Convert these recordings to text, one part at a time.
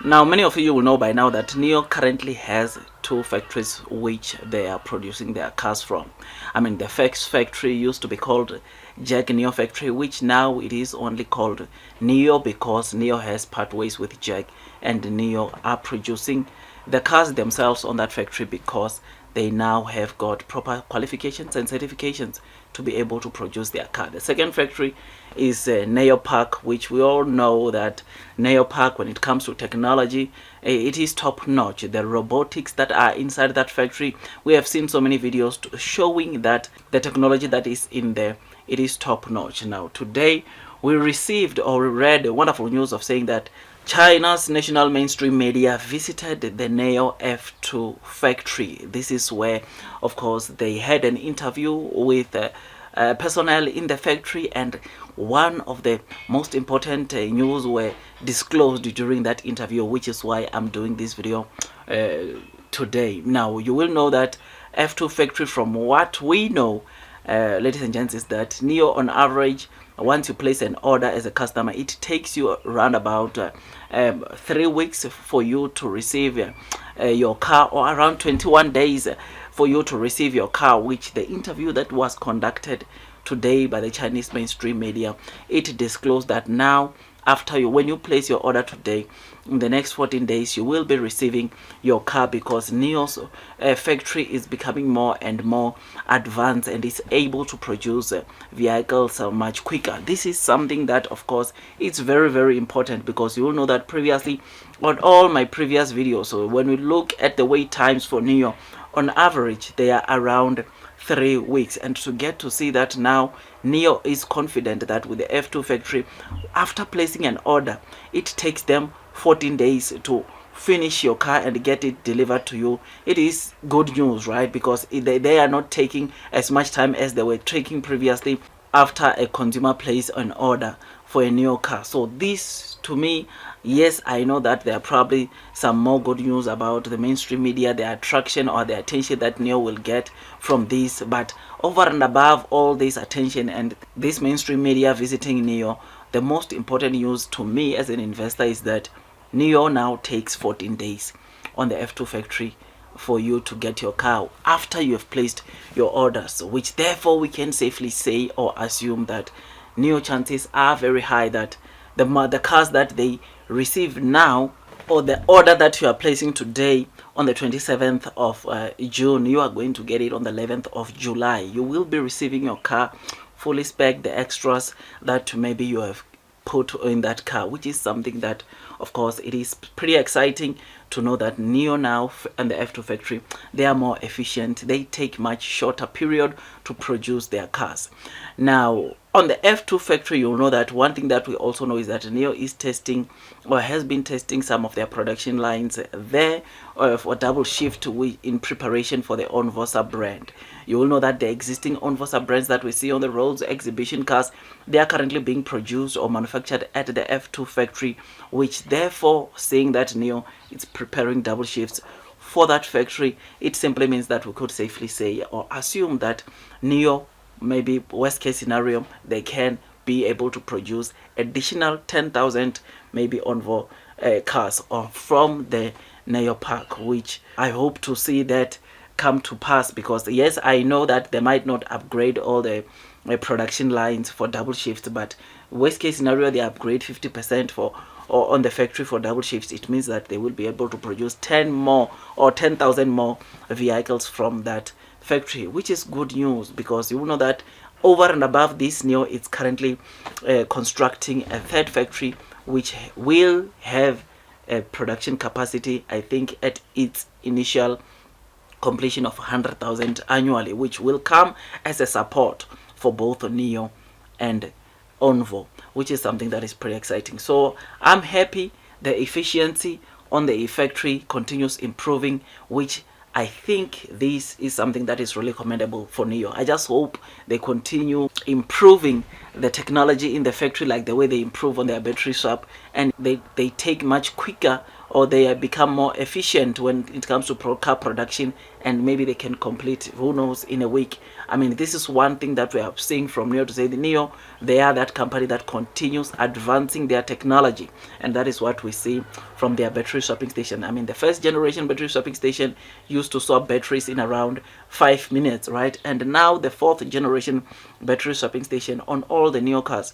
Now, many of you will know by now that NIO currently has two factories which they are producing their cars from. I mean, the first factory used to be called Jag NIO factory, which now it is only called NIO because NIO has part ways with Jag, and NIO are producing the cars themselves on that factory because they now have got proper qualifications and certifications to be able to produce their car. The second factory is Neo Park, which we all know that Neo Park, when it comes to technology, it is top notch. The robotics that are inside that factory, we have seen so many videos showing that the technology that is in there, it is top notch. Now today we received or read a wonderful news of saying that China's national mainstream media visited the Neo F2 factory. This is where, of course, they had an interview with personnel in the factory, and one of the most important news were disclosed during that interview, which is why I'm doing this video today. Now, you will know that F2 factory, from what we know, ladies and gents, is that NIO on average, once you place an order as a customer, it takes you around about 3 weeks for you to receive your car, or around 21 days for you to receive your car, which the interview that was conducted today by the Chinese mainstream media, it disclosed that now, when you place your order today, in the next 14 days you will be receiving your car, because NIO's factory is becoming more and more advanced and is able to produce vehicles much quicker. This is something that, of course, it's very, very important, because you will know that previously on all my previous videos, so when we look at the wait times for NIO, on average they are around 3 weeks, and to get to see that now NIO is confident that with the F2 factory, after placing an order, it takes them 14 days to finish your car and get it delivered to you. It is good news, right? Because they are not taking as much time as they were taking previously after a consumer placed an order for a new car. So this, to me, yes, I know that there are probably some more good news about the mainstream media, the attraction or the attention that NIO will get from this, but over and above all this attention and this mainstream media visiting NIO, the most important news to me as an investor is that NIO now takes 14 days on the F2 factory for you to get your car after you have placed your orders, which therefore we can safely say or assume that NIO chances are very high that the cars that they receive now, or the order that you are placing today on the 27th of June, you are going to get it on the 11th of July. You will be receiving your car fully spec, the extras that maybe you have put in that car, which is something that, of course, it is pretty exciting to know that NIO now and the F2 factory, they are more efficient. They take much shorter period to produce their cars. Now, on the F2 factory, you'll know that one thing that we also know is that NIO is testing, or has been testing, some of their production lines there for double shift in preparation for the Onvosa brand. You will know that the existing Onvosa brands that we see on the roads, exhibition cars, they are currently being produced or manufactured at the F2 factory, which therefore, saying that NIO is preparing double shifts for that factory, it simply means that we could safely say or assume that NIO, maybe worst case scenario, they can be able to produce additional 10,000 maybe Onvo cars or from the NIO Park, which I hope to see that come to pass, because yes, I know that they might not upgrade all the production lines for double shifts, but worst case scenario, they upgrade 50% or on the factory for double shifts. It means that they will be able to produce 10 more or 10,000 more vehicles from that factory, which is good news, because you will know that over and above this, NIO is currently constructing a third factory which will have a production capacity, I think, at its initial completion of 100,000 annually, which will come as a support for both NIO and Onvo, which is something that is pretty exciting. So I'm happy the efficiency on the factory continues improving, which I think this is something that is really commendable for NIO. I just hope they continue improving the technology in the factory, like the way they improve on their battery swap, and they take much quicker or they become more efficient when it comes to car production, and maybe they can complete, who knows, in a week. I mean, this is one thing that we are seeing from NIO, to say the NIO, they are that company that continues advancing their technology, and that is what we see from their battery swapping station. I mean, the first generation battery swapping station used to swap batteries in around 5 minutes, right? And now the fourth generation battery swapping station on all the NIO cars,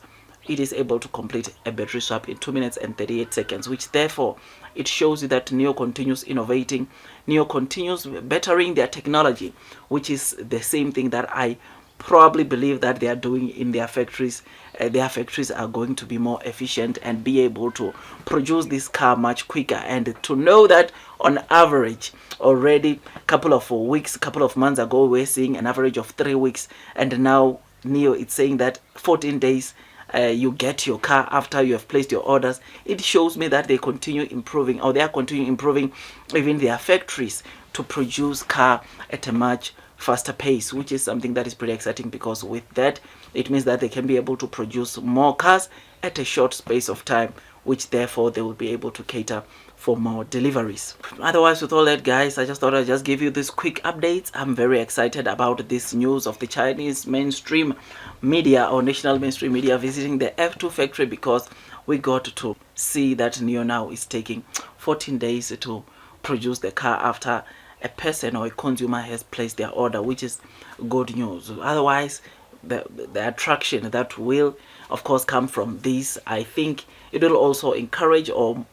it is able to complete a battery swap in 2 minutes and 38 seconds, which therefore it shows you that NIO continues innovating, NIO continues bettering their technology, which is the same thing that I probably believe that they are doing in their factories. Their factories are going to be more efficient and be able to produce this car much quicker, and to know that on average already couple of weeks, couple of months ago, we're seeing an average of 3 weeks, and now NIO is saying that 14 days you get your car after you have placed your orders. It shows me that they continue improving, or they are continuing improving even their factories to produce car at a much faster pace, which is something that is pretty exciting, because with that it means that they can be able to produce more cars at a short space of time, which therefore they will be able to cater for more deliveries. Otherwise, with all that, guys, I just thought I'd just give you this quick updates. I'm very excited about this news of the Chinese mainstream media, or national mainstream media, visiting the F2 factory, because we got to see that NIO now is taking 14 days to produce the car after a person or a consumer has placed their order, which is good news. Otherwise, the attraction that will of course come from this, I think it will also encourage or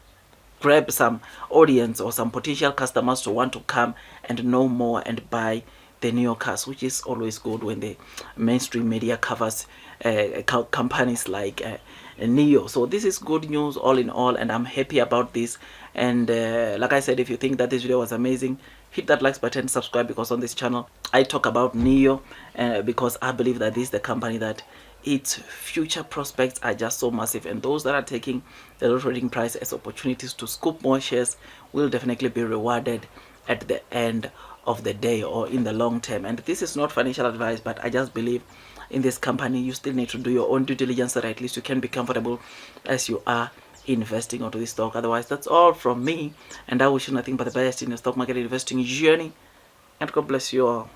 grab some audience or some potential customers to want to come and know more and buy the NIO cars, which is always good when the mainstream media covers companies like NIO. So this is good news all in all, and I'm happy about this. And like I said, if you think that this video was amazing, hit that like button, subscribe, because on this channel I talk about NIO because I believe that this is the company that its future prospects are just so massive, and those that are taking the low trading price as opportunities to scoop more shares will definitely be rewarded at the end of the day or in the long term. And this is not financial advice, but I just believe in this company you still need to do your own due diligence, so that at least you can be comfortable as you are investing onto this stock. Otherwise, that's all from me, and I wish you nothing but the best in your stock market investing journey, and God bless you all.